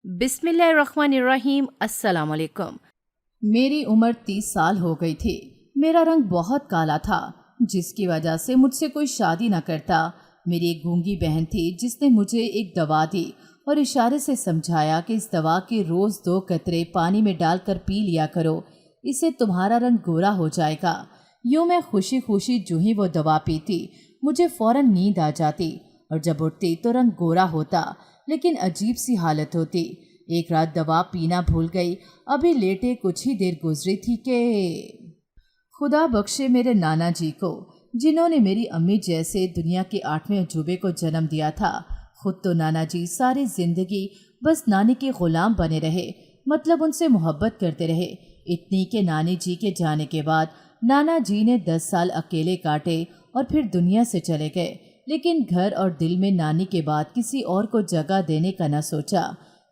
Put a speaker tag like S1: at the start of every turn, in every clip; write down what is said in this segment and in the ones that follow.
S1: بسم اللہ الرحمن الرحیم۔ السلام علیکم۔
S2: میری عمر 30 سال ہو گئی تھی۔ میرا رنگ بہت کالا تھا، جس کی وجہ سے مجھ سے کوئی شادی نہ کرتا۔ میری ایک گونگی بہن تھی جس نے مجھے ایک دوا دی اور اشارے سے سمجھایا کہ اس دوا کے روز 2 قطرے پانی میں ڈال کر پی لیا کرو، اس سے تمہارا رنگ گورا ہو جائے گا۔ یوں میں خوشی خوشی جو ہی وہ دوا پیتی مجھے فوراً نیند آ جاتی اور جب اٹھتی تو رنگ گورا ہوتا، لیکن عجیب سی حالت ہوتی۔ ایک رات دوا پینا بھول گئی، ابھی لیٹے کچھ ہی دیر گزری تھی کہ خدا بخشے میرے نانا جی کو، جنہوں نے میری امی جیسے دنیا کے 8ویں عجوبے کو جنم دیا تھا۔ خود تو نانا جی ساری زندگی بس نانی کے غلام بنے رہے، مطلب ان سے محبت کرتے رہے، اتنی کہ نانی جی کے جانے کے بعد نانا جی نے 10 سال اکیلے کاٹے اور پھر دنیا سے چلے گئے، لیکن گھر اور دل میں نانی کے بعد کسی اور کو جگہ دینے کا نہ سوچا۔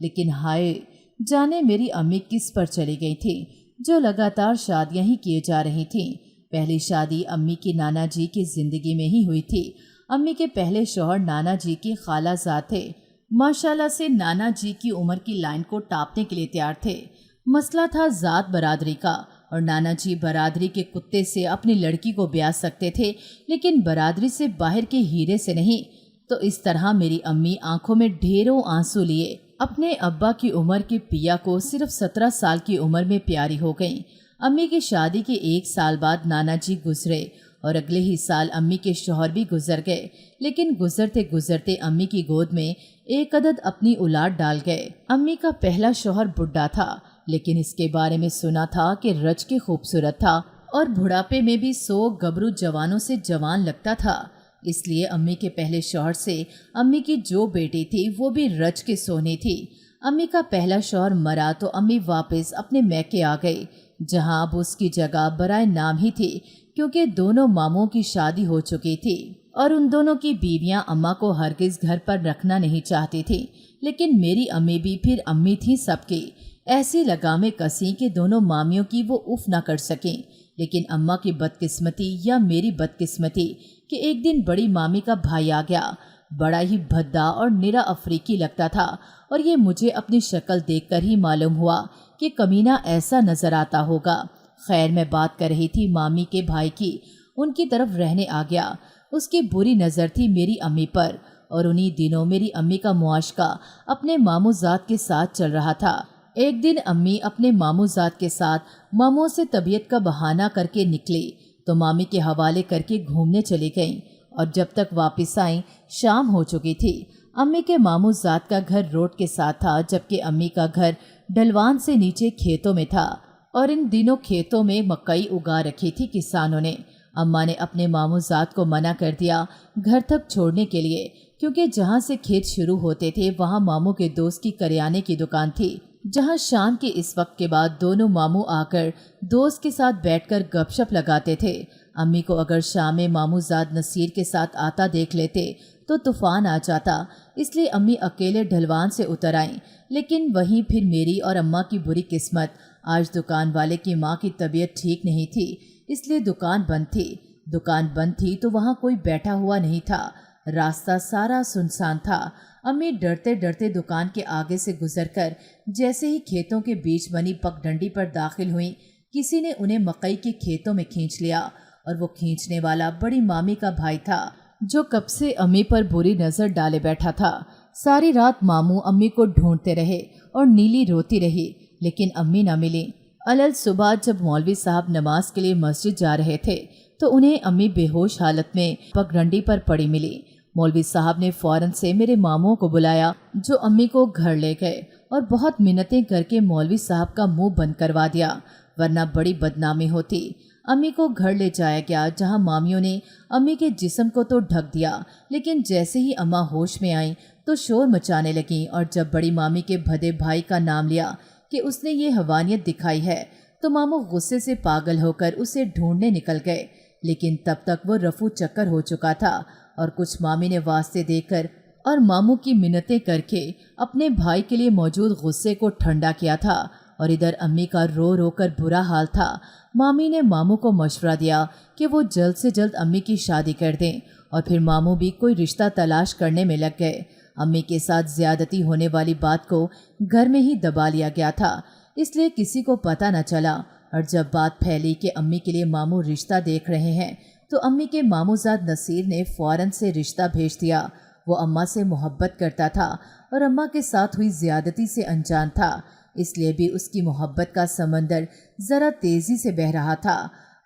S2: لیکن ہائے جانے میری امی کس پر چلی گئی تھی، جو لگاتار شادیاں ہی کیے جا رہی تھیں۔ پہلی شادی امی کی نانا جی کی زندگی میں ہی ہوئی تھی۔ امی کے پہلے شوہر نانا جی کی خالہ زاد تھے، ماشاءاللہ سے نانا جی کی عمر کی لائن کو ٹاپنے کے لیے تیار تھے۔ مسئلہ تھا ذات برادری کا، اور نانا جی برادری کے کتے سے اپنی لڑکی کو بیاہ سکتے تھے، لیکن برادری سے باہر کے ہیرے سے نہیں۔ تو اس طرح میری امی آنکھوں میں ڈھیروں آنسو لیے اپنے ابا کی عمر کی پیا کو صرف 17 سال کی عمر میں پیاری ہو گئیں۔ امی کی شادی کے 1 سال بعد نانا جی گزرے اور اگلے ہی سال امی کے شوہر بھی گزر گئے، لیکن گزرتے گزرتے امی کی گود میں ایک عدد اپنی اولاد ڈال گئے۔ امی کا پہلا شوہر بڈھا تھا، لیکن اس کے بارے میں سنا تھا کہ رچ کے خوبصورت تھا اور بڑھاپے میں بھی 100 گبرو جوانوں سے جوان لگتا تھا۔ اس لیے امی کے پہلے شوہر سے امی کی جو بیٹی تھی وہ بھی رچ کے سونی تھی۔ امی کا پہلا شوہر مرا تو امی واپس اپنے میکے آ گئی، جہاں اب اس کی جگہ برائے نام ہی تھی، کیونکہ دونوں ماموں کی شادی ہو چکی تھی اور ان دونوں کی بیویاں اماں کو ہرگز گھر پر رکھنا نہیں چاہتی تھی۔ لیکن میری امی بھی پھر امی تھی سب کی، ایسی لگامیں کسیں کہ دونوں مامیوں کی وہ اف نہ کر سکیں۔ لیکن اماں کی بدقسمتی یا میری بدقسمتی کہ ایک دن بڑی مامی کا بھائی آ گیا، بڑا ہی بھدا اور نرا افریقی لگتا تھا، اور یہ مجھے اپنی شکل دیکھ کر ہی معلوم ہوا کہ کمینہ ایسا نظر آتا ہوگا۔ خیر میں بات کر رہی تھی مامی کے بھائی کی، ان کی طرف رہنے آ گیا۔ اس کی بری نظر تھی میری امی پر، اور انہی دنوں میری امی کا معاشقہ اپنے ماموں زاد کے ساتھ چل رہا تھا۔ ایک دن امی اپنے ماموں زاد کے ساتھ ماموں سے طبیعت کا بہانہ کر کے نکلی تو مامی کے حوالے کر کے گھومنے چلی گئیں، اور جب تک واپس آئیں شام ہو چکی تھی۔ امی کے ماموں زاد کا گھر روڈ کے ساتھ تھا، جبکہ امی کا گھر ڈھلوان سے نیچے کھیتوں میں تھا، اور ان دنوں کھیتوں میں مکئی اگا رکھی تھی کسانوں نے۔ اماں نے اپنے ماموں زاد کو منع کر دیا گھر تک چھوڑنے کے لیے، کیونکہ جہاں سے کھیت شروع ہوتے تھے وہاں ماموں کے دوست کی کریانے کی دکان تھی، جہاں شام کے اس وقت کے بعد دونوں ماموں آ کر دوست کے ساتھ بیٹھ کر گپ شپ لگاتے تھے۔ امی کو اگر شام میں ماموں زاد نصیر کے ساتھ آتا دیکھ لیتے تو طوفان آ جاتا، اس لیے امی اکیلے ڈھلوان سے اتر آئیں۔ لیکن وہیں پھر میری اور اماں کی بری قسمت، آج دکان والے کی ماں کی طبیعت ٹھیک نہیں تھی، اس لیے دکان بند تھی۔ دکان بند تھی تو وہاں کوئی بیٹھا ہوا نہیں تھا، راستہ سارا سنسان تھا۔ امی ڈرتے ڈرتے دکان کے آگے سے گزر کر جیسے ہی کھیتوں کے بیچ بنی پگ ڈنڈی پر داخل ہوئیں، کسی نے انہیں مکئی کے کھیتوں میں کھینچ لیا، اور وہ کھینچنے والا بڑی مامی کا بھائی تھا، جو کب سے امی پر بری نظر ڈالے بیٹھا تھا۔ ساری رات ماموں امی کو ڈھونڈتے رہے اور نیلی روتی رہی، لیکن امی نہ ملی۔ الل صبح جب مولوی صاحب نماز کے لیے مسجد جا رہے تھے تو انہیں امی بے ہوش حالت میں پگ ڈنڈی پر پڑی ملی۔ مولوی صاحب نے فوراً سے میرے ماموں کو بلایا، جو امی کو گھر لے گئے اور بہت منتیں کر کے مولوی صاحب کا منہ بند کروا دیا، ورنہ بڑی بدنامی ہوتی۔ امی کو گھر لے جایا گیا، جہاں مامیوں نے امی کے جسم کو تو ڈھک دیا، لیکن جیسے ہی اماں ہوش میں آئیں تو شور مچانے لگیں، اور جب بڑی مامی کے بھدے بھائی کا نام لیا کہ اس نے یہ حیوانیت دکھائی ہے تو ماموں غصے سے پاگل ہو کر اسے ڈھونڈنے نکل گئے، لیکن تب تک وہ رفو چکر ہو چکا تھا، اور کچھ مامی نے واسطے دے کر اور ماموں کی منتیں کر کے اپنے بھائی کے لیے موجود غصے کو ٹھنڈا کیا تھا، اور ادھر امی کا رو رو کر برا حال تھا۔ مامی نے ماموں کو مشورہ دیا کہ وہ جلد سے جلد امی کی شادی کر دیں، اور پھر ماموں بھی کوئی رشتہ تلاش کرنے میں لگ گئے۔ अम्मी के साथ ज्यादती होने वाली बात को घर में ही दबा लिया गया था, इसलिए किसी को पता न चला। और जब बात फैली कि अम्मी के लिए मामू रिश्ता देख रहे हैं, तो अम्मी के मामूजाद नसीर ने फौरन से रिश्ता भेज दिया। वो अम्मा से मोहब्बत करता था और अम्मा के साथ हुई ज्यादती से अनजान था, इसलिए भी उसकी मोहब्बत का समंदर ज़रा तेज़ी से बह रहा था।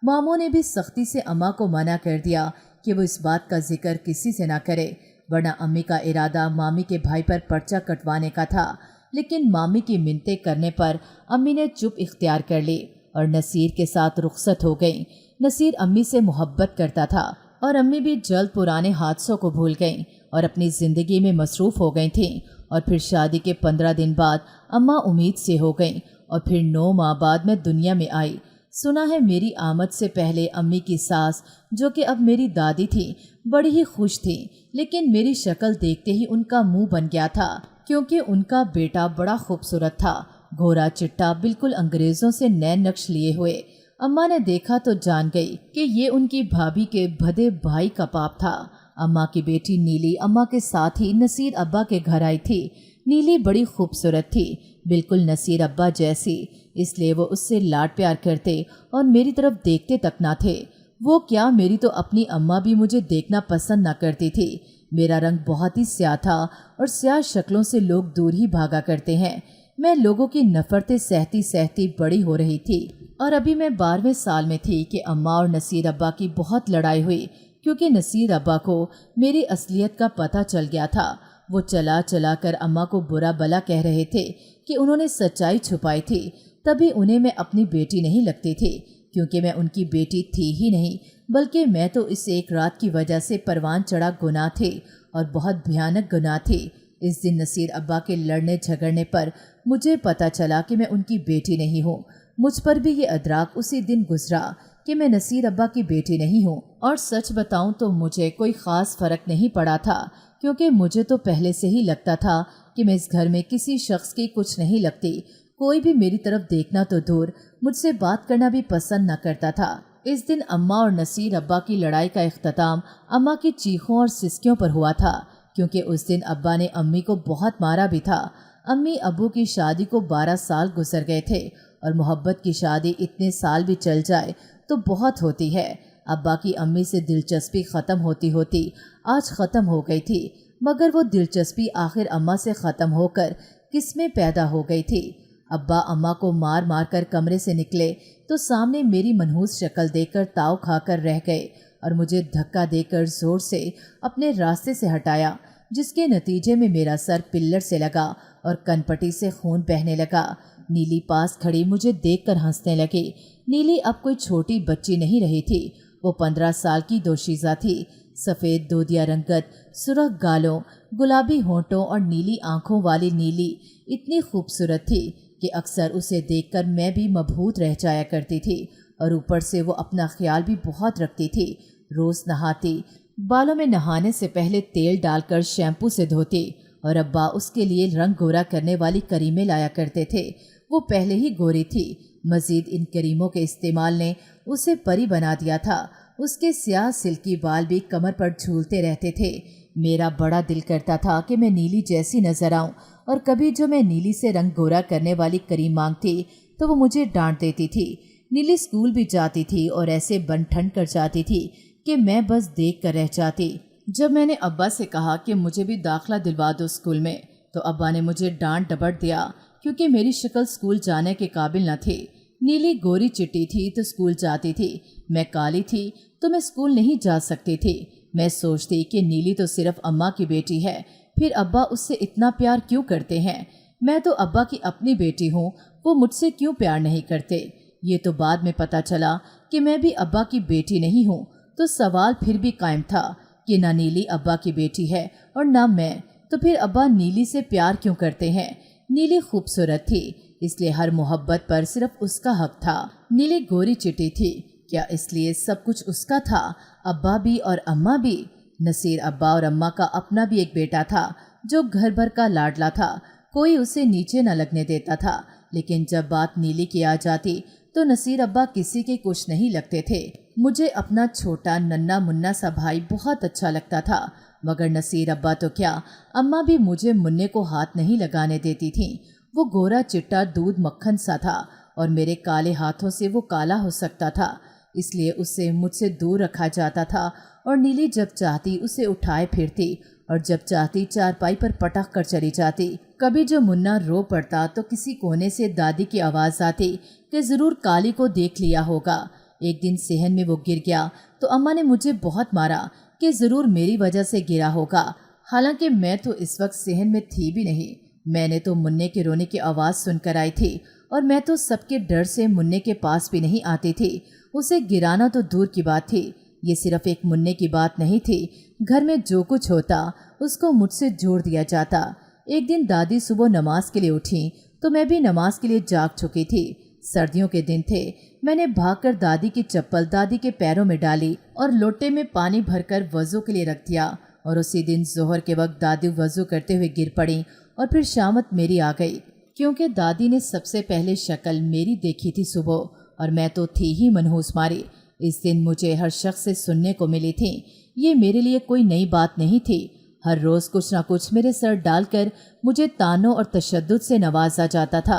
S2: मामू ने भी सख्ती से अम्मा को मना कर दिया कि वो इस बात का जिक्र किसी से ना करे, वरना अम्मी का इरादा मामी के भाई पर पर्चा कटवाने का था। लेकिन मामी की मिन्नतें करने पर अम्मी ने चुप इख्तियार कर ली और नसीर के साथ रुखसत हो गई। नसीर अम्मी से मोहब्बत करता था और अम्मी भी जल्द पुराने हादसों को भूल गईं और अपनी ज़िंदगी में मसरूफ़ हो गई थीं। और फिर शादी के 15 दिन बाद अम्मा उम्मीद से हो गईं और फिर 9 माह बाद मैं दुनिया में आई। सुना है मेरी आमद से पहले अम्मी की सास, जो कि अब मेरी दादी थी, बड़ी ही खुश थी, लेकिन मेरी शक्ल देखते ही उनका मुंह बन गया था, क्योंकि उनका बेटा बड़ा खूबसूरत था, गोरा चिट्टा, बिल्कुल अंग्रेज़ों से नए नक्श लिए हुए। अम्मा ने देखा तो जान गई कि ये उनकी भाभी के भदे भाई का पाप था। अम्मा की बेटी नीली अम्मा के साथ ही नसीर अब्बा के घर आई थी। नीली बड़ी खूबसूरत थी, बिल्कुल नसीर अब्बा जैसी, इसलिए वो उससे लाड प्यार करते और मेरी तरफ देखते तक ना थे। वो क्या, मेरी तो अपनी अम्मा भी मुझे देखना पसंद ना करती थी। मेरा रंग बहुत ही स्याह था और स्याह शक्लों से लोग दूर ही भागा करते हैं। मैं लोगों की नफरतें सहती सहती बड़ी हो रही थी और अभी मैं 12वें साल में थी कि अम्मा और नसीर अब्बा की बहुत लड़ाई हुई, क्योंकि नसीर अब्बा को मेरी असलियत का पता चल गया था। वो चला चला कर अम्मा को बुरा भला कह रहे थे कि उन्होंने सच्चाई छुपाई थी, तभी उन्हें मैं अपनी बेटी नहीं लगती थी, क्योंकि मैं उनकी बेटी थी ही नहीं, बल्कि मैं तो इस एक रात की वजह से परवान चढ़ा गुनाह थे और बहुत भयानक गुनाह थे। इस दिन नसीर अब्बा के लड़ने झगड़ने पर मुझे पता चला कि मैं उनकी बेटी नहीं हूँ। मुझ पर भी ये अदराक उसी दिन गुजरा कि मैं नसीर अब्बा की बेटी नहीं हूँ। और सच बताऊं तो मुझे कोई ख़ास फ़र्क नहीं पड़ा था, क्योंकि मुझे तो पहले से ही लगता था कि मैं इस घर में किसी शख्स की कुछ नहीं लगती। कोई भी मेरी तरफ देखना तो दूर, मुझसे बात करना भी पसंद न करता था। इस दिन अम्मा और नसीर अब्बा की लड़ाई का इख्तिताम अम्मा की चीखों और सिसकियों पर हुआ था, क्योंकि उस दिन अब्बा ने अम्मी को बहुत मारा भी था। अम्मी अब्बू की शादी को 12 साल गुजर गए थे और मोहब्बत की शादी इतने साल भी चल जाए तो बहुत होती है। अब्बा की अम्मी से दिलचस्पी ख़त्म होती होती आज ख़त्म हो गई थी, मगर वो दिलचस्पी आखिर अम्मा से ख़त्म होकर किस में पैदा हो गई थी। अब्बा अम्मा को मार मार कर कमरे से निकले तो सामने मेरी मनहूस शक्ल देखकर ताव खाकर रह गए और मुझे धक्का देकर ज़ोर से अपने रास्ते से हटाया, जिसके नतीजे में मेरा सर पिल्लर से लगा और कनपटी से खून बहने लगा। नीली पास खड़ी मुझे देखकर हंसने लगी। नीली अब कोई छोटी बच्ची नहीं रही थी, वो 15 साल की दोशीज़ा थी। सफ़ेद दूधिया रंगत, सुर्ख गालों, गुलाबी होंठों और नीली आंखों वाली नीली इतनी खूबसूरत थी कि अक्सर उसे देखकर मैं भी मबहूत रह जाया करती थी। और ऊपर से वो अपना ख्याल भी बहुत रखती थी। रोज़ नहाती, बालों में नहाने से पहले तेल डालकर शैम्पू से धोती और अब्बा उसके लिए रंग गोरा करने वाली करीमें लाया करते थे। वो पहले ही गोरी थी, मज़ीद इन करीमों के इस्तेमाल ने उसे परी बना दिया था। उसके स्याह सिल्की बाल भी कमर पर झूलते रहते थे। मेरा बड़ा दिल करता था कि मैं नीली जैसी नजर आऊं, और कभी जो मैं नीली से रंग गोरा करने वाली करीम मांगती तो वो मुझे डांट देती थी। नीली स्कूल भी जाती थी और ऐसे बन ठन कर जाती थी कि मैं बस देख कर रह जाती। जब मैंने अब्बा से कहा कि मुझे भी दाखिला दिलवा दो स्कूल में, तो अब्बा ने मुझे डांट डपट दिया, क्योंकि मेरी शक्ल स्कूल जाने के काबिल न थी। नीली गोरी चिट्टी थी तो स्कूल जाती थी, मैं काली थी तो मैं स्कूल नहीं जा सकती थी। मैं सोचती कि नीली तो सिर्फ अम्मा की बेटी है, फिर अब्बा उससे इतना प्यार क्यों करते हैं? मैं तो अब्बा की अपनी बेटी हूँ, वो मुझसे क्यों प्यार नहीं करते? ये तो बाद में पता चला कि मैं भी अब्बा की बेटी नहीं हूँ। तो सवाल फिर भी कायम था कि ना नीली अब्बा की बेटी है और ना मैं, तो फिर अब्बा नीली से प्यार क्यों करते हैं? नीली खूबसूरत थी, इसलिए हर मोहब्बत पर सिर्फ उसका हक था। नीली गोरी चिट्टी थी, क्या इसलिए सब कुछ उसका था? अब्बा भी और अम्मा भी। नसीर अब्बा और अम्मा का अपना भी एक बेटा था जो घर भर का लाडला था, कोई उसे नीचे न लगने देता था। लेकिन जब बात नीली की आ जाती तो नसीर अब्बा किसी के कुछ नहीं लगते थे। मुझे अपना छोटा नन्ना मुन्ना सा भाई बहुत अच्छा लगता था। मगर नसीर अब्बा तो क्या, अम्मा भी मुझे मुन्ने को हाथ नहीं लगाने देती थीं। वो गोरा चिट्टा दूध मक्खन सा था और मेरे काले हाथों से वो काला हो सकता था, इसलिए उसे मुझसे दूर रखा जाता था। और नीली जब चाहती उसे उठाए फिरती और जब चाहती चारपाई पर पटक कर चली जाती। कभी जो मुन्ना रो पड़ता तो किसी कोने से दादी की आवाज़ आती कि ज़रूर काली को देख लिया होगा। एक दिन सेहन में वो गिर गया तो अम्मा ने मुझे बहुत मारा कि ज़रूर मेरी वजह से गिरा होगा। हालांकि मैं तो इस वक्त सेहन में थी भी नहीं। मैंने तो मुन्ने के रोने की आवाज़ सुनकर आई थी और मैं तो सबके डर से मुन्ने के पास भी नहीं आती थी। उसे गिराना तो दूर की बात थी, ये सिर्फ एक मुन्ने की बात नहीं थी। घर में जो कुछ होता उसको मुझसे जोड़ दिया जाता। एक दिन दादी सुबह नमाज के लिए उठी तो मैं भी नमाज के लिए जाग चुकी थी। सर्दियों के दिन थे। मैंने भागकर दादी की चप्पल दादी के पैरों में डाली और लोटे में पानी भरकर वज़ू के लिए रख दिया। और उसी दिन जोहर के वक्त दादी वज़ू करते हुए गिर पड़ी और फिर शामत मेरी आ गई, क्योंकि दादी ने सबसे पहले शक्ल मेरी देखी थी सुबह और मैं तो थी ही मनहूस मारी। इस दिन मुझे हर शख्स से सुनने को मिली थी। ये मेरे लिए कोई नई बात नहीं थी। हर रोज़ कुछ ना कुछ मेरे सर डालकर मुझे तानों और तशद्दुद से नवाजा जाता था।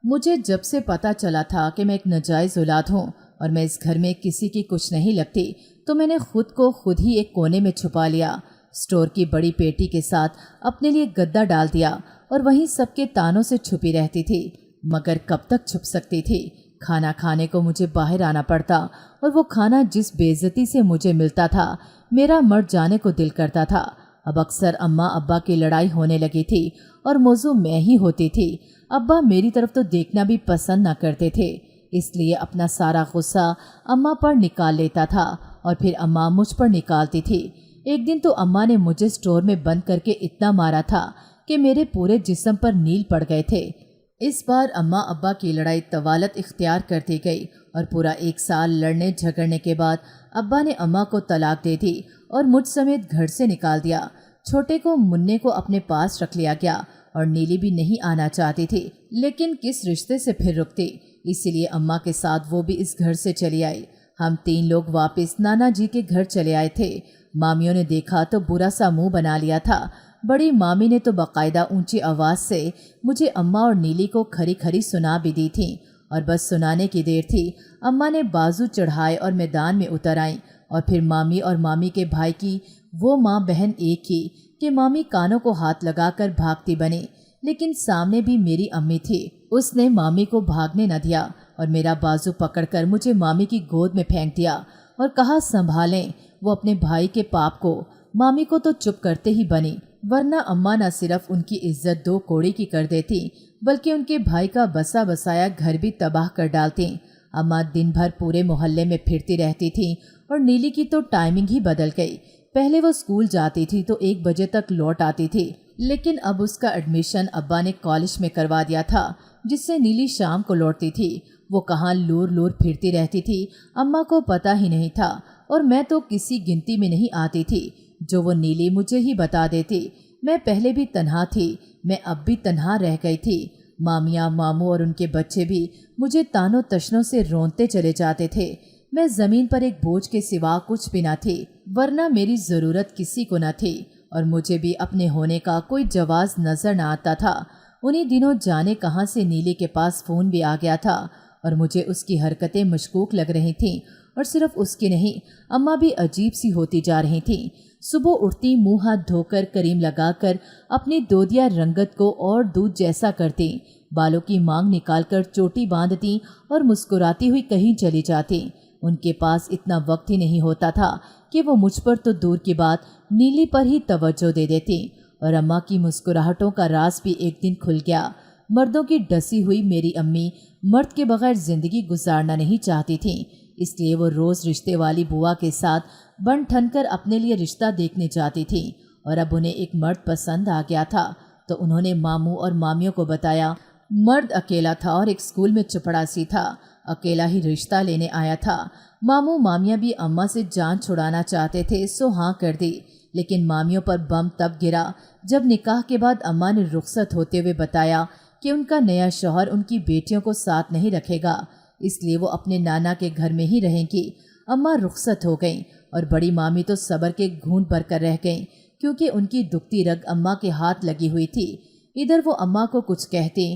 S2: मुझे जब से पता चला था कि मैं एक नाजायज़ औलाद हूँ और मैं इस घर में किसी की कुछ नहीं लगती, तो मैंने खुद को खुद ही एक कोने में छुपा लिया। स्टोर की बड़ी पेटी के साथ अपने लिए गद्दा डाल दिया और वहीं सबके तानों से छुपी रहती थी। मगर कब तक छुप सकती थी? खाना खाने को मुझे बाहर आना पड़ता और वो खाना जिस बेइज्जती से मुझे मिलता था, मेरा मर जाने को दिल करता था। अब अक्सर अम्मा अब्बा की लड़ाई होने लगी थी और मौजू मैं ही होती थी। अब्बा मेरी तरफ तो देखना भी पसंद न करते थे, इसलिए अपना सारा गुस्सा अम्मा पर निकाल लेता था और फिर अम्मा मुझ पर निकालती थी। एक दिन तो अम्मा ने मुझे स्टोर में बंद करके इतना मारा था कि मेरे पूरे जिस्म पर नील पड़ गए थे। इस बार अम्मा अब्बा की लड़ाई तवालत इख्तियार करती गई और पूरा 1 साल लड़ने झगड़ने के बाद अब्बा ने अम्मा को तलाक दे दी और मुझ समेत घर से निकाल दिया। छोटे को मुन्ने को अपने पास रख लिया गया और नीली भी नहीं आना चाहती थी, लेकिन किस रिश्ते से फिर रुकती, इसीलिए अम्मा के साथ वो भी इस घर से चली आई। हम 3 लोग वापस नाना जी के घर चले आए थे। मामियों ने देखा तो बुरा सा मुंह बना लिया था। बड़ी मामी ने तो बाकायदा ऊंची आवाज़ से मुझे अम्मा और नीली को खरी खरी सुना भी दी थी और बस सुनाने की देर थी। अम्मा ने बाजू चढ़ाए और मैदान में उतर आई और फिर मामी और मामी के भाई की वो माँ बहन एक ही कि मामी कानों को हाथ लगाकर भागती बनी, लेकिन सामने भी मेरी अम्मी थी। उसने मामी को भागने न दिया और मेरा बाजू पकड़कर मुझे मामी की गोद में फेंक दिया और कहा, संभालें वो अपने भाई के पाप को। मामी को तो चुप करते ही बनी, वरना अम्मा न सिर्फ उनकी इज्जत 2 कौड़ी की कर देती, बल्कि उनके भाई का बसा बसाया घर भी तबाह कर डालती। अम्मा दिन भर पूरे मोहल्ले में फिरती रहती थी और नीली की तो टाइमिंग ही बदल गई। पहले वो स्कूल जाती थी तो 1 बजे तक लौट आती थी, लेकिन अब उसका एडमिशन अब्बा ने कॉलेज में करवा दिया था, जिससे नीली शाम को लौटती थी। वो कहाँ लूर लूर फिरती रहती थी, अम्मा को पता ही नहीं था और मैं तो किसी गिनती में नहीं आती थी, जो वो नीली मुझे ही बता देती। मैं पहले भी तन्हा थी, मैं अब भी तन्हा रह गई थी। मामियाँ मामू और उनके बच्चे भी मुझे तानों तशनों से रोनते चले जाते थे। मैं ज़मीन पर एक बोझ के सिवा कुछ भी न थी, वरना मेरी ज़रूरत किसी को न थी और मुझे भी अपने होने का कोई जवाज़ नज़र न आता था। उन्हीं दिनों जाने कहाँ से नीली के पास फ़ोन भी आ गया था और मुझे उसकी हरकतें मशकूक लग रही थीं। और सिर्फ उसकी नहीं, अम्मा भी अजीब सी होती जा रही थीं। सुबह उठती, मुंह हाथ धोकर करीम लगाकर अपनी दोदिया रंगत को और दूध जैसा करती, बालों की मांग निकालकर चोटी बांधती और मुस्कुराती हुई कहीं चली जाती। उनके पास इतना वक्त ही नहीं होता था कि वो मुझ पर तो दूर की बात नीली पर ही तवज्जो दे देती। और अम्मा की मुस्कुराहटों का राज भी एक दिन खुल गया। मर्दों की डसी हुई मेरी अम्मी मर्द के बगैर ज़िंदगी गुजारना नहीं चाहती थी, इसलिए वो रोज़ रिश्ते वाली बुआ के साथ बन ठन कर अपने लिए रिश्ता देखने जाती थी। और अब उन्हें एक मर्द पसंद आ गया था, तो उन्होंने मामू और मामियों को बताया। मर्द अकेला था और एक स्कूल में चपड़ासी था, अकेला ही रिश्ता लेने आया था। मामू मामियाँ भी अम्मा से जान छुड़ाना चाहते थे, सो हाँ कर दी। लेकिन मामियों पर बम तब गिरा जब निकाह के बाद अम्मा ने रुखसत होते हुए बताया कि उनका नया शौहर उनकी बेटियों को साथ नहीं रखेगा, इसलिए वो अपने नाना के घर में ही रहेंगी। अम्मा रुखसत हो गईं और बड़ी मामी तो सब्र के घूंट भर कर रह गईं کیونکہ ان کی دکھتی رگ اماں کے ہاتھ لگی ہوئی تھی۔ ادھر وہ اماں کو کچھ کہتے،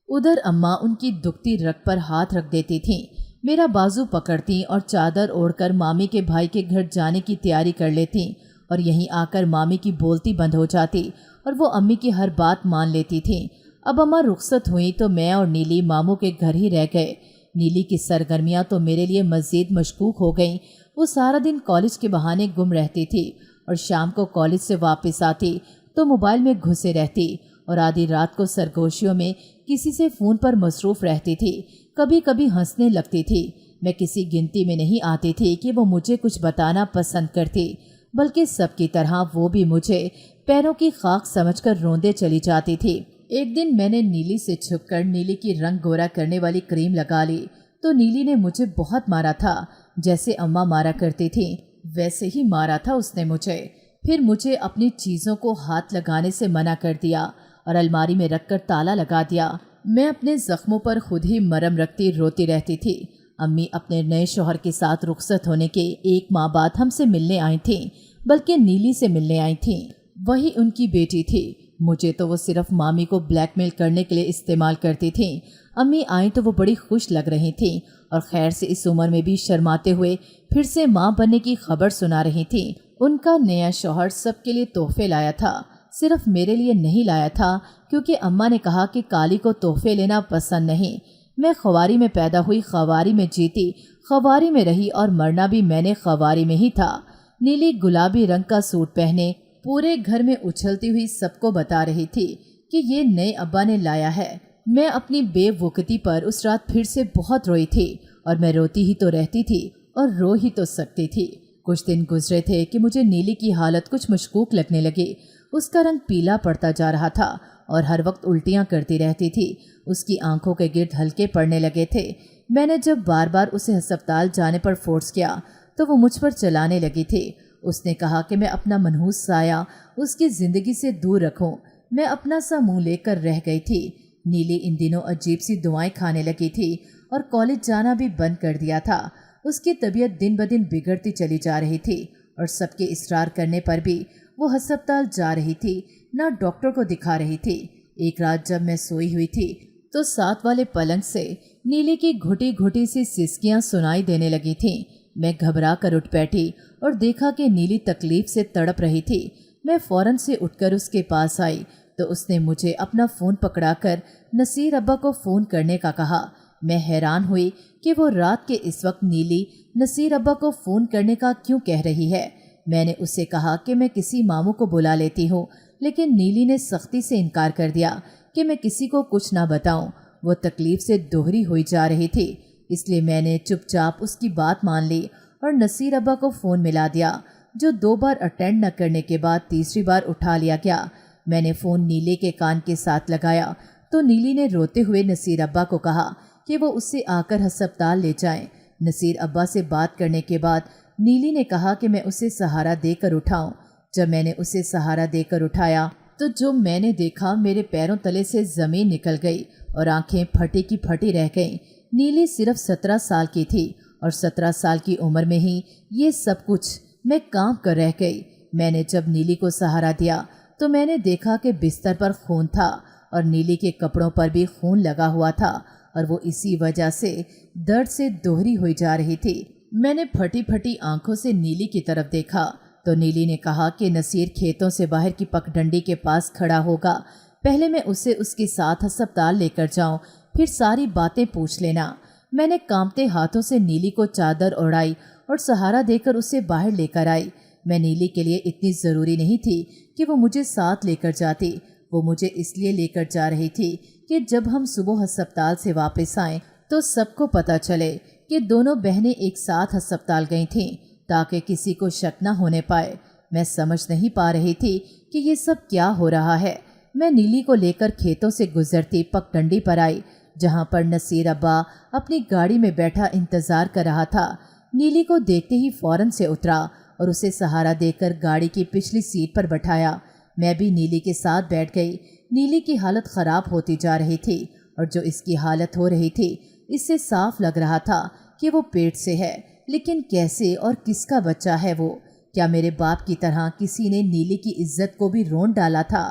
S2: ادھر اماں ان کی دکھتی رگ پر ہاتھ رکھ دیتی تھیں، میرا بازو پکڑتی اور چادر اوڑھ کر مامی کے بھائی کے گھر جانے کی تیاری کر لیتی، اور یہیں آ کر مامی کی بولتی بند ہو جاتی اور وہ امی کی ہر بات مان لیتی تھیں۔ اب اماں رخصت ہوئی تو میں اور نیلی ماموں کے گھر ہی رہ گئے۔ نیلی کی سرگرمیاں تو میرے لیے مزید مشکوک ہو گئیں۔ وہ سارا دن کالج کے بہانے گم رہتی تھی اور شام کو کالج سے واپس آتی تو موبائل میں گھسے رہتی اور آدھی رات کو سرگوشیوں میں کسی سے فون پر مصروف رہتی تھی۔ کبھی کبھی ہنسنے لگتی تھی۔ میں کسی گنتی میں نہیں آتی تھی کہ وہ مجھے کچھ بتانا پسند کرتی، بلکہ سب کی طرح وہ بھی مجھے پیروں کی خاک سمجھ کر روندے چلی جاتی تھی۔ ایک دن میں نے نیلی سے چھپ کر نیلی کی رنگ گورا کرنے والی کریم لگا لی تو نیلی نے مجھے بہت مارا تھا، جیسے اماں مارا کرتی تھی ویسے ہی مارا تھا اس نے مجھے۔ پھر مجھے اپنی چیزوں کو ہاتھ لگانے سے منع کر دیا اور الماری میں رکھ کر تالا لگا دیا۔ میں اپنے زخموں پر خود ہی مرہم رکھتی روتی رہتی تھی۔ امی اپنے نئے شوہر کے ساتھ رخصت ہونے کے ایک ماہ بعد ہم سے ملنے آئی تھیں، بلکہ نیلی سے ملنے آئی تھیں۔ وہی ان کی بیٹی تھی۔ مجھے تو وہ صرف مامی کو بلیک میل کرنے کے لیے استعمال کرتی تھیں۔ امی آئیں تو وہ بڑی خوش لگ رہی تھیں اور خیر سے اس عمر میں بھی شرماتے ہوئے پھر سے ماں بننے کی خبر سنا رہی تھیں۔ ان کا نیا شوہر سب کے لیے تحفے لایا تھا، صرف میرے لیے نہیں لایا تھا، کیونکہ اماں نے کہا کہ کالی کو تحفے لینا پسند نہیں۔ میں خواری میں پیدا ہوئی، خواری میں جیتی، خواری میں رہی اور مرنا بھی میں نے خواری میں ہی تھا۔ نیلی گلابی رنگ کا سوٹ پہنے پورے گھر میں اچھلتی ہوئی سب کو بتا رہی تھی کہ یہ نئے ابا نے لایا ہے۔ میں اپنی بے وقتی پر اس رات پھر سے بہت روئی تھی، اور میں روتی ہی تو رہتی تھی اور رو ہی تو سکتی تھی۔ کچھ دن گزرے تھے کہ مجھے نیلی کی حالت کچھ مشکوک لگنے لگی۔ اس کا رنگ پیلا پڑتا جا رہا تھا اور ہر وقت الٹیاں کرتی رہتی تھی۔ اس کی آنکھوں کے گرد ہلکے پڑنے لگے تھے۔ میں نے جب بار بار اسے ہسپتال جانے پر فورس کیا تو وہ مجھ پر چلانے لگی تھی۔ اس نے کہا کہ میں اپنا منحوس سایہ اس کی زندگی سے دور رکھوں۔ میں اپنا سا منہ لے کر رہ گئی تھی۔ نیلی ان دنوں عجیب سی دعائیں کھانے لگی تھی اور کالج جانا بھی بند کر دیا تھا۔ اس کی طبیعت دن بدن بگڑتی چلی جا رہی تھی اور سب کے اصرار کرنے پر بھی وہ ہسپتال جا رہی تھی، نہ ڈاکٹر کو دکھا رہی تھی۔ ایک رات جب میں سوئی ہوئی تھی تو ساتھ والے پلنگ سے نیلی کی گھٹی گھٹی سی سسکیاں سنائی دینے لگی تھیں۔ میں گھبرا کر اٹھ بیٹھی اور دیکھا کہ نیلی تکلیف سے تڑپ رہی تھی۔ میں فوراً سے اٹھ کر اس کے پاس آئی تو اس نے مجھے اپنا فون پکڑا کر نصیر ابا کو فون کرنے کا کہا۔ میں حیران ہوئی کہ وہ رات کے اس وقت نیلی نصیر ابا کو فون کرنے کا کیوں کہہ رہی ہے۔ میں نے اسے کہا کہ میں کسی ماموں کو بلا لیتی ہوں، لیکن نیلی نے سختی سے انکار کر دیا کہ میں کسی کو کچھ نہ بتاؤں۔ وہ تکلیف سے دوہری ہوئی جا رہی تھی، اس لیے میں نے چپ چاپ اس کی بات مان لی اور نصیر ابا کو فون ملا دیا، جو 2 بار اٹینڈ نہ کرنے کے بعد تیسری بار اٹھا لیا گیا۔ میں نے فون نیلی کے کان کے ساتھ لگایا تو نیلی نے روتے ہوئے نصیر ابا کو کہا کہ وہ اس سے آ کر ہسپتال لے جائیں۔ نصیر ابا سے بات کرنے کے بعد نیلی نے کہا کہ میں اسے سہارا دے کر اٹھاؤں۔ جب میں نے اسے سہارا دے کر اٹھایا تو جو میں نے دیکھا، میرے پیروں تلے سے زمین نکل گئی اور آنکھیں پھٹی کی پھٹی رہ گئیں۔ نیلی صرف 17 سال کی تھی اور 17 سال کی عمر میں ہی یہ سب کچھ۔ میں کانپ کر رہ گئی۔ میں نے جب نیلی کو سہارا دیا تو میں نے دیکھا کہ بستر پر خون تھا اور نیلی کے کپڑوں پر بھی خون لگا ہوا تھا اور وہ اسی وجہ سے درد سے دوہری ہوئی جا رہی تھی۔ میں نے پھٹی پھٹی آنکھوں سے نیلی کی طرف دیکھا تو نیلی نے کہا کہ نصیر کھیتوں سے باہر کی پگڈنڈی کے پاس کھڑا ہوگا، پہلے میں اسے اس کے ساتھ ہسپتال لے کر جاؤں، پھر ساری باتیں پوچھ لینا۔ میں نے کانپتے ہاتھوں سے نیلی کو چادر اوڑھائی اور سہارا دے کر اسے باہر لے کر آئی۔ میں نیلی کے لیے اتنی ضروری نہیں تھی کہ وہ مجھے ساتھ لے کر جاتی، وہ مجھے اس لیے لے کر جا رہی تھی کہ جب ہم صبح ہسپتال سے واپس آئیں تو سب کو پتہ چلے کہ دونوں بہنیں ایک ساتھ ہسپتال گئی تھیں، تاکہ کسی کو شک نہ ہونے پائے۔ میں سمجھ نہیں پا رہی تھی کہ یہ سب کیا ہو رہا ہے۔ میں نیلی کو لے کر کھیتوں سے گزرتی پگڈنڈی پر آئی، جہاں پر نصیر ابا اپنی گاڑی میں بیٹھا انتظار کر رہا تھا۔ نیلی کو دیکھتے ہی فوراً سے اترا اور اسے سہارا دے کر گاڑی کی پچھلی سیٹ پر بٹھایا۔ میں بھی نیلی کے ساتھ بیٹھ گئی۔ نیلی کی حالت خراب ہوتی جا رہی تھی اور جو اس کی حالت ہو رہی تھی اس سے صاف لگ رہا تھا کہ وہ پیٹ سے ہے، لیکن کیسے اور کس کا بچہ ہے وہ؟ کیا میرے باپ کی طرح کسی نے نیلی کی عزت کو بھی رون ڈالا تھا؟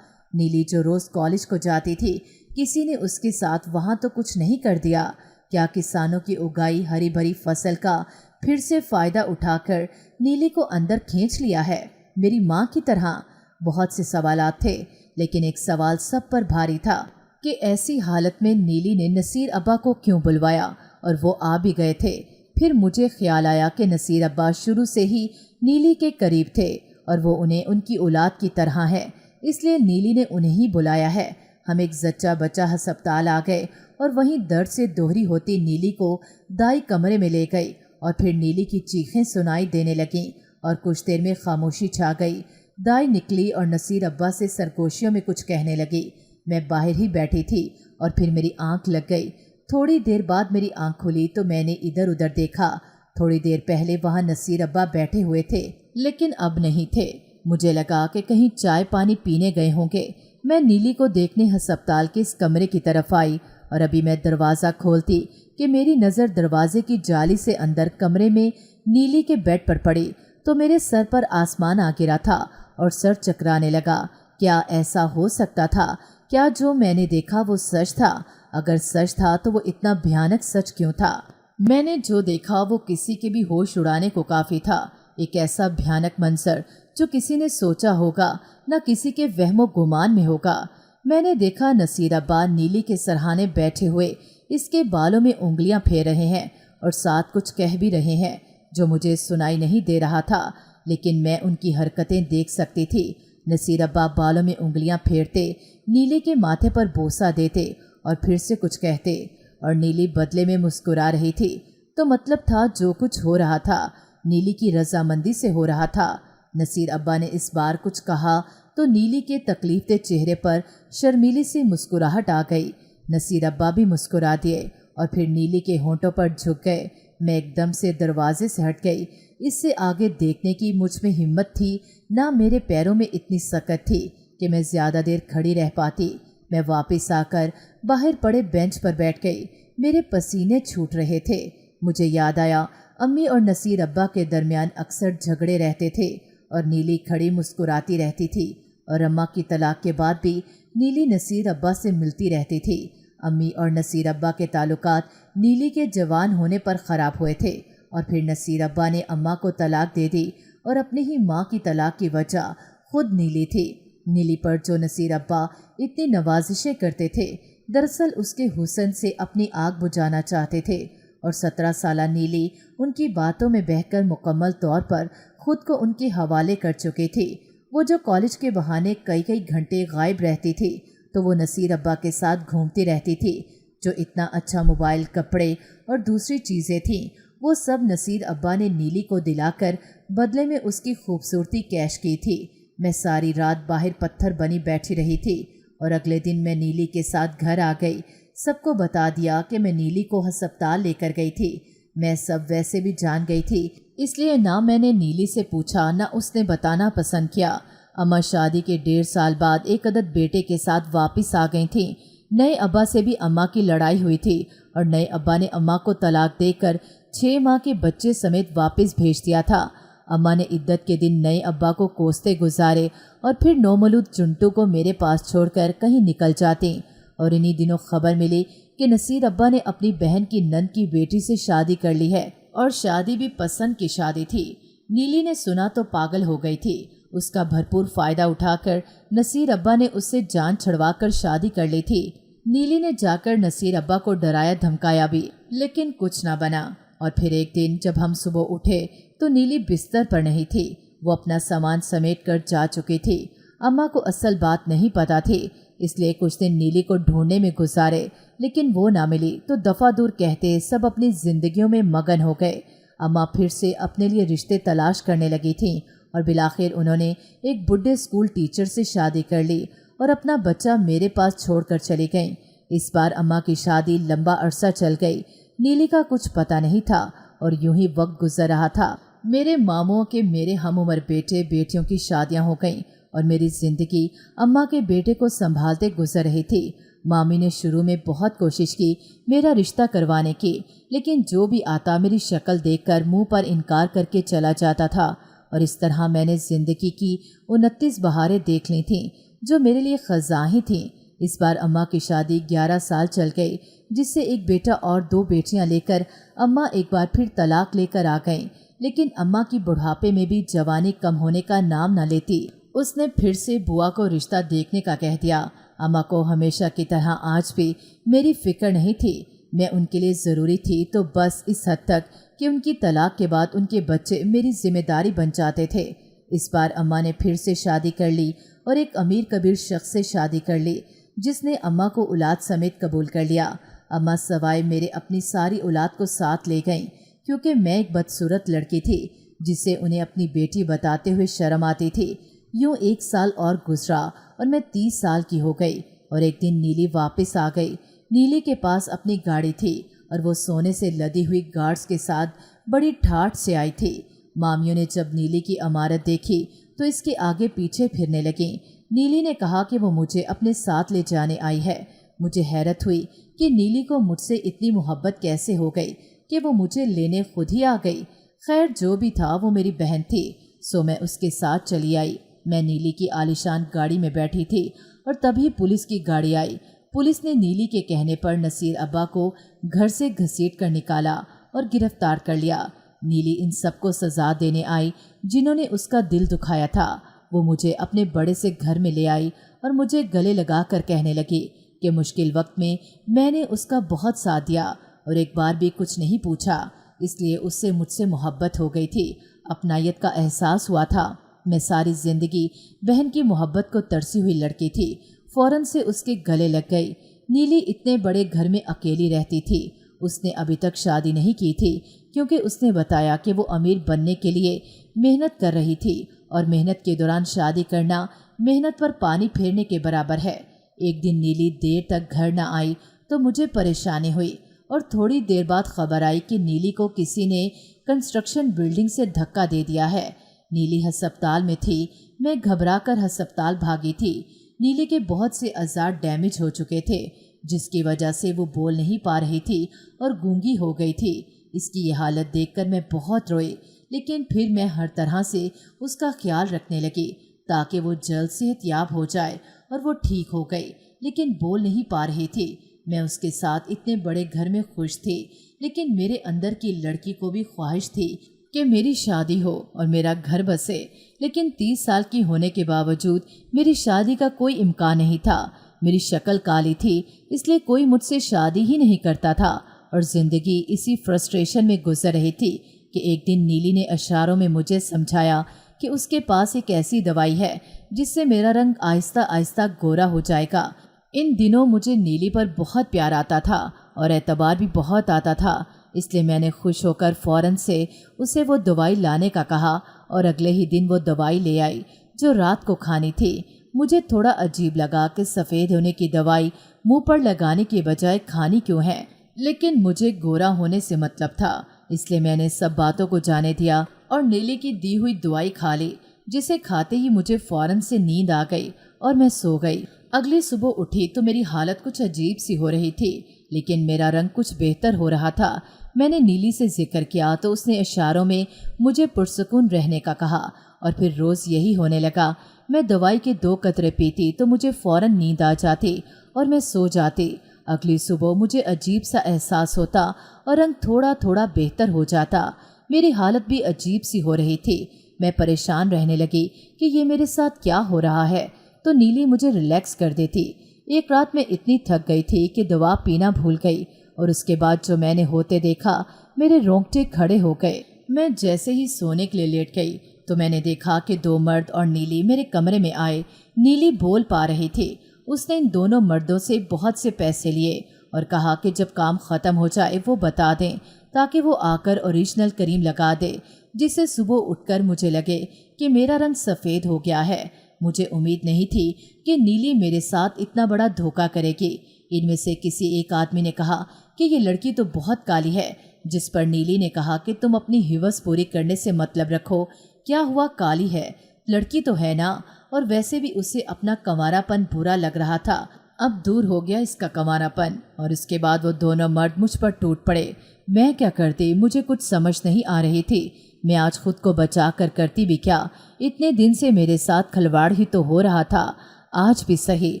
S2: نیلی جو روز کالج کو جاتی تھی، کسی نے اس کے ساتھ وہاں تو کچھ نہیں کر دیا؟ کیا کسانوں کی اگائی ہری بھری فصل کا پھر سے فائدہ اٹھا کر نیلی کو اندر کھینچ لیا ہے، میری ماں کی طرح؟ بہت سے سوالات تھے، لیکن ایک سوال سب پر بھاری تھا کہ ایسی حالت میں نیلی نے نصیر ابا کو کیوں بلوایا، اور وہ آ بھی گئے تھے۔ پھر مجھے خیال آیا کہ نصیر ابا شروع سے ہی نیلی کے قریب تھے اور وہ انہیں ان کی اولاد کی طرح ہے، اس لیے نیلی نے انہیں ہی بلایا ہے۔ ہم ایک زچہ بچہ ہسپتال آ گئے اور وہیں درد سے دوہری ہوتی نیلی کو دائی کمرے میں لے گئی، اور پھر نیلی کی چیخیں سنائی دینے لگیں اور کچھ دیر میں خاموشی چھا گئی۔ دائی نکلی اور نصیر ابا سے سرگوشیوں میں کچھ کہنے لگی۔ میں باہر ہی بیٹھی تھی اور پھر میری آنکھ لگ گئی۔ تھوڑی دیر بعد میری آنکھ کھلی تو میں نے ادھر ادھر دیکھا۔ تھوڑی دیر پہلے وہاں نصیر ابا بیٹھے ہوئے تھے، لیکن اب نہیں تھے۔ مجھے لگا کہ کہیں چائے پانی پینے گئے ہوں گے۔ میں نیلی کو دیکھنے ہسپتال کے اس کمرے کی طرف آئی، اور ابھی میں دروازہ کھولتی کہ میری نظر دروازے کی جالی سے اندر کمرے میں نیلی کے بیڈ پر پڑی تو میرے سر پر آسمان آ گرا تھا اور سر چکرانے لگا۔ کیا ایسا ہو سکتا تھا؟ کیا جو میں نے دیکھا وہ سچ تھا؟ اگر سچ تھا تو وہ اتنا بھیانک سچ کیوں تھا؟ میں نے جو دیکھا وہ کسی کے بھی ہوش اڑانے کو کافی تھا۔ ایک ایسا بھیانک منظر جو کسی نے سوچا ہوگا، نہ کسی کے وہم و گمان میں ہوگا۔ میں نے دیکھا نصیر ابا نیلی کے سرہانے بیٹھے ہوئے اس کے بالوں میں انگلیاں پھیر رہے ہیں اور ساتھ کچھ کہہ بھی رہے ہیں جو مجھے سنائی نہیں دے رہا تھا، لیکن میں ان کی حرکتیں دیکھ سکتی تھی۔ نصیر ابا بالوں میں انگلیاں پھیرتے، نیلی کے ماتھے پر بوسہ دیتے اور پھر سے کچھ کہتے، اور نیلی بدلے میں مسکرا رہی تھی۔ تو مطلب تھا جو کچھ ہو رہا تھا نیلی کی رضامندی سے ہو رہا تھا۔ نصیر ابا نے اس بار کچھ کہا تو نیلی کے تکلیف دہ چہرے پر شرمیلی سی مسکراہٹ آ گئی۔ نصیر ابا بھی مسکرا دیے اور پھر نیلی کے ہونٹوں پر جھک گئے۔ میں ایک دم سے دروازے سے ہٹ گئی۔ اس سے آگے دیکھنے کی مجھ میں ہمت تھی، نہ میرے پیروں میں اتنی سکت تھی کہ میں زیادہ دیر کھڑی رہ پاتی۔ میں واپس آ کر باہر پڑے بینچ پر بیٹھ گئی۔ میرے پسینے چھوٹ رہے تھے۔ مجھے یاد آیا امی اور نصیر ابا کے درمیان اکثر جھگڑے رہتے تھے اور نیلی کھڑی مسکراتی رہتی تھی، اور اماں کی طلاق کے بعد بھی نیلی نصیر ابا سے ملتی رہتی تھی۔ امی اور نصیر ابا کے تعلقات نیلی کے جوان ہونے پر خراب ہوئے تھے، اور پھر نصیر ابا نے اماں کو طلاق دے دی، اور اپنی ہی ماں کی طلاق کی وجہ خود نیلی تھی۔ نیلی پر جو نصیر ابا اتنی نوازشیں کرتے تھے، دراصل اس کے حسن سے اپنی آگ بجھانا چاہتے تھے، اور 17 سالہ نیلی ان کی باتوں میں بہہ کر مکمل طور پر خود کو ان کے حوالے کر چکی تھی۔ وہ جو کالج کے بہانے کئی گھنٹے غائب رہتی تھی تو وہ نصیر ابا کے ساتھ گھومتی رہتی تھی۔ جو اتنا اچھا موبائل، کپڑے اور دوسری چیزیں تھیں، وہ سب نصیر ابا نے نیلی کو دلا کر بدلے میں اس کی خوبصورتی کیش کی تھی۔ میں ساری رات باہر پتھر بنی بیٹھی رہی تھی، اور اگلے دن میں نیلی کے ساتھ گھر آ گئی۔ سب کو بتا دیا کہ میں نیلی کو ہسپتال لے کر گئی تھی۔ میں سب ویسے بھی جان گئی تھی، اس لیے نہ میں نے نیلی سے پوچھا نہ اس نے بتانا پسند کیا۔ اماں شادی کے 1.5 سال بعد ایک عدد بیٹے کے ساتھ واپس آ گئی تھیں۔ نئے ابا سے بھی اماں کی لڑائی ہوئی تھی، اور نئے ابا نے اماں کو طلاق دے کر 6 ماہ کے بچے سمیت واپس بھیج دیا تھا۔ اماں نے عدت کے دن نئے ابا کو کوستے گزارے اور پھر نومولود چنٹو کو میرے پاس چھوڑ کر کہیں نکل جاتی، اور انہی دنوں خبر ملی کہ نصیر ابا نے اپنی بہن کی نند کی بیٹی سے شادی کر لی ہے، اور شادی بھی پسند کی شادی تھی۔ نیلی نے سنا تو پاگل ہو گئی تھی۔ اس کا بھرپور فائدہ اٹھا کر نصیر ابا نے اس سے جان چھڑوا کر شادی کر لی تھی۔ نیلی نے جا کر نصیر ابا کو ڈرایا دھمکایا بھی، لیکن کچھ نہ بنا۔ اور پھر ایک دن جب ہم صبح اٹھے تو نیلی بستر پر نہیں تھی، وہ اپنا سامان سمیٹ کر جا چکی تھی۔ اماں کو اصل بات نہیں پتا تھی، اس لیے کچھ دن نیلی کو ڈھونڈنے میں گزارے، لیکن وہ نہ ملی تو دفعہ دور کہتے سب اپنی زندگیوں میں مگن ہو گئے۔ اماں پھر سے اپنے لیے رشتے تلاش کرنے لگی تھیں، اور بالآخر انہوں نے ایک بڈھے اسکول ٹیچر سے شادی کر لی اور اپنا بچہ میرے پاس چھوڑ کر چلی گئیں۔ اس بار اماں کی شادی لمبا عرصہ چل گئی۔ نیلی کا کچھ پتہ نہیں تھا، اور یوں ہی وقت گزر رہا تھا۔ میرے ماموں کے میرے ہم عمر بیٹے بیٹیوں کی شادیاں ہو گئیں، اور میری زندگی اماں کے بیٹے کو سنبھالتے گزر رہی تھی۔ مامی نے شروع میں بہت کوشش کی میرا رشتہ کروانے کی، لیکن جو بھی آتا میری شکل دیکھ کر منہ پر انکار کر کے چلا جاتا تھا، और इस तरह मैंने ज़िंदगी की 29 बहारें देख ली थीं जो मेरे लिए ख़ज़ां ही थीं। इस बार अम्मा की शादी 11 साल चल गई, जिससे एक बेटा और 2 बेटियां लेकर अम्मा एक बार फिर तलाक लेकर आ गईं। लेकिन अम्मा की बुढ़ापे में भी जवानी कम होने का नाम न लेती। उसने फिर से बुआ को रिश्ता देखने का कह दिया। अम्मा को हमेशा की तरह आज भी मेरी फिक्र नहीं थी। मैं उनके लिए ज़रूरी थी तो बस इस हद तक कि उनकी तलाक के बाद उनके बच्चे मेरी जिम्मेदारी बन जाते थे। इस बार अम्मा ने फिर से शादी कर ली और एक अमीर कबीर शख्स से शादी कर ली, जिसने अम्मा को औलाद समेत कबूल कर लिया। अम्मा सवाए मेरे अपनी सारी औलाद को साथ ले गईं, क्योंकि मैं एक बदसूरत लड़की थी जिसे उन्हें अपनी बेटी बताते हुए शर्म आती थी। यूँ 1 साल और गुजरा और मैं 30 साल की हो गई और एक दिन नीली वापस आ गई। नीली के पास अपनी गाड़ी थी और वो सोने से लदी हुई गार्ड्स के साथ बड़ी ठाठ से आई थी। मामियों ने जब नीली की अमारत देखी तो इसके आगे पीछे फिरने लगी। नीली ने कहा कि वो मुझे अपने साथ ले जाने आई है। मुझे हैरत हुई कि नीली को मुझसे इतनी मोहब्बत कैसे हो गई कि वो मुझे लेने खुद ही आ गई। खैर जो भी था वो मेरी बहन थी, सो मैं उसके साथ चली आई। मैं नीली की आलीशान गाड़ी में बैठी थी और तभी पुलिस की गाड़ी आई। पुलिस ने नीली के कहने पर नसीर अब्बा को घर से घसीट कर निकाला और गिरफ्तार कर लिया। नीली इन सबको सजा देने आई जिन्होंने उसका दिल दुखाया था। वो मुझे अपने बड़े से घर में ले आई और मुझे गले लगा कर कहने लगी कि मुश्किल वक्त में मैंने उसका बहुत साथ दिया और एक बार भी कुछ नहीं पूछा, इसलिए उससे मुझसे मोहब्बत हो गई थी। अपनायत का एहसास हुआ था। मैं सारी ज़िंदगी बहन की मोहब्बत को तरसी हुई लड़की थी। फ़ौरन से उसके गले लग गई। नीली इतने बड़े घर में अकेली रहती थी। उसने अभी तक शादी नहीं की थी क्योंकि उसने बताया कि वो अमीर बनने के लिए मेहनत कर रही थी और मेहनत के दौरान शादी करना मेहनत पर पानी फेरने के बराबर है। एक दिन नीली देर तक घर न आई तो मुझे परेशानी हुई और थोड़ी देर बाद खबर आई कि नीली को किसी ने कंस्ट्रक्शन बिल्डिंग से धक्का दे दिया है। नीली अस्पताल में थी। मैं घबराकर अस्पताल भागी थी। नीली के बहुत से अज़ार डैमेज हो चुके थे, जिसकी वजह से वो बोल नहीं पा रही थी और गूंगी हो गई थी। इसकी ये हालत देखकर मैं बहुत रोई, लेकिन फिर मैं हर तरह से उसका ख्याल रखने लगी ताकि वो जल्द सेहतयाब हो जाए और वो ठीक हो गई, लेकिन बोल नहीं पा रही थी। मैं उसके साथ इतने बड़े घर में खुश थी, लेकिन मेरे अंदर की लड़की को भी ख्वाहिश थी कि मेरी शादी हो और मेरा घर बसे। लेकिन 30 साल की होने के बावजूद मेरी शादी का कोई इम्कान नहीं था। मेरी शक्ल काली थी, इसलिए कोई मुझसे शादी ही नहीं करता था और ज़िंदगी इसी फ्रस्ट्रेशन में गुजर रही थी कि एक दिन नीली ने इशारों में मुझे समझाया कि उसके पास एक ऐसी दवाई है जिससे मेरा रंग आहिस्ता आहिस्ता गोरा हो जाएगा। इन दिनों मुझे नीली पर बहुत प्यार आता था और एतबार भी बहुत आता था, इसलिए मैंने खुश होकर फ़ौरन से उसे वो दवाई लाने का कहा और अगले ही दिन वो दवाई ले आई जो रात को खानी थी। मुझे थोड़ा अजीब लगा कि सफ़ेद होने की दवाई मुंह पर लगाने के बजाय खानी क्यों है, लेकिन मुझे गोरा होने से मतलब था, इसलिए मैंने सब बातों को जाने दिया और नीली की दी हुई दवाई खा ली, जिसे खाते ही मुझे फ़ौरन से नींद आ गई और मैं सो गई। अगली सुबह उठी तो मेरी हालत कुछ अजीब सी हो रही थी, लेकिन मेरा रंग कुछ बेहतर हो रहा था। मैंने नीली से जिक्र किया तो उसने इशारों में मुझे पुरसुकून रहने का कहा और फिर रोज़ यही होने लगा। मैं दवाई के 2 कतरे पीती तो मुझे फ़ौरन नींद आ जाती और मैं सो जाती। अगली सुबह मुझे अजीब सा एहसास होता और रंग थोड़ा थोड़ा बेहतर हो जाता। मेरी हालत भी अजीब सी हो रही थी। मैं परेशान रहने लगी कि ये मेरे साथ क्या हो रहा है, तो नीली मुझे रिलैक्स कर देती। एक रात मैं इतनी थक गई थी कि दवा पीना भूल गई और उसके बाद जो मैंने होते देखा मेरे रोंगटे खड़े हो गए। मैं जैसे ही सोने के लिए लेट गई तो मैंने देखा कि 2 मर्द और नीली मेरे कमरे में आए। नीली बोल पा रही थी। उसने इन दोनों मर्दों से बहुत से पैसे लिए और कहा कि जब काम ख़त्म हो जाए वो बता दें ताकि वो आकर ओरिजिनल क्रीम लगा दे, जिससे सुबह उठकर मुझे लगे कि मेरा रंग सफ़ेद हो गया है। मुझे उम्मीद नहीं थी कि नीली मेरे साथ इतना बड़ा धोखा करेगी। इनमें से किसी एक आदमी ने कहा कि ये लड़की तो बहुत काली है, जिस पर नीली ने कहा कि तुम अपनी हिवस पूरी करने से मतलब रखो, क्या हुआ काली है, लड़की तो है ना। और वैसे भी उसे अपना कंवारापन बुरा लग रहा था। अब दूर हो गया इसका कंवारापन। और इसके बाद वो दोनों मर्द मुझ पर टूट पड़े। मैं क्या करती, मुझे कुछ समझ नहीं आ रही थी। मैं आज खुद को बचा कर करती भी क्या, इतने दिन से मेरे साथ खिलवाड़ ही तो हो रहा था, आज भी सही।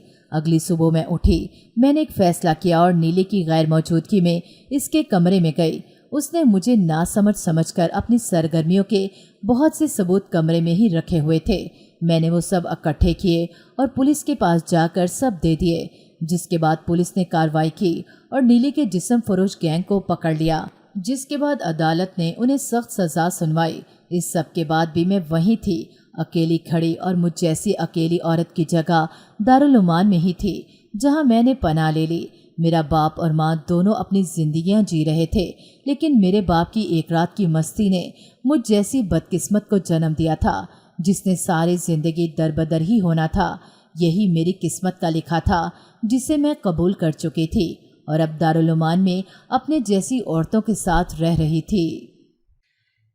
S2: अगली सुबह मैं उठी, मैंने एक फैसला किया और नीले की गैर मौजूदगी में इसके कमरे में गई। उसने मुझे नासमझ समझकर अपनी सरगर्मियों के बहुत से सबूत कमरे में ही रखे हुए थे। मैंने वो सब इकट्ठे किए और पुलिस के पास जाकर सब दे दिए, जिसके बाद पुलिस ने कार्रवाई की और नीले के जिस्म फरोश गैंग को पकड़ लिया, जिसके बाद अदालत ने उन्हें सख्त सज़ा सुनवाई। इस सब के बाद भी मैं वहीं थी, अकेली खड़ी, और मुझ जैसी अकेली औरत की जगह दारुल उमान में ही थी, जहां मैंने पनाह ले ली। मेरा बाप और माँ दोनों अपनी जिंदगियां जी रहे थे, लेकिन मेरे बाप की एक रात की मस्ती ने मुझ जैसी बदकिस्मत को जन्म दिया था, जिसने सारी जिंदगी दरबदर ही होना था। यही मेरी किस्मत का लिखा था, जिसे मैं कबूल कर चुकी थी और अब दारुल उमान में अपने जैसी औरतों के साथ रह रही थी।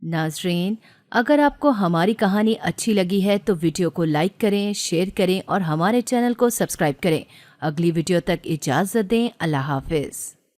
S1: नाज़रीन, अगर आपको हमारी कहानी अच्छी लगी है तो वीडियो को लाइक करें, शेयर करें और हमारे चैनल को सब्सक्राइब करें। अगली वीडियो तक इजाज़त दें। अल्लाह हाफ़िज़।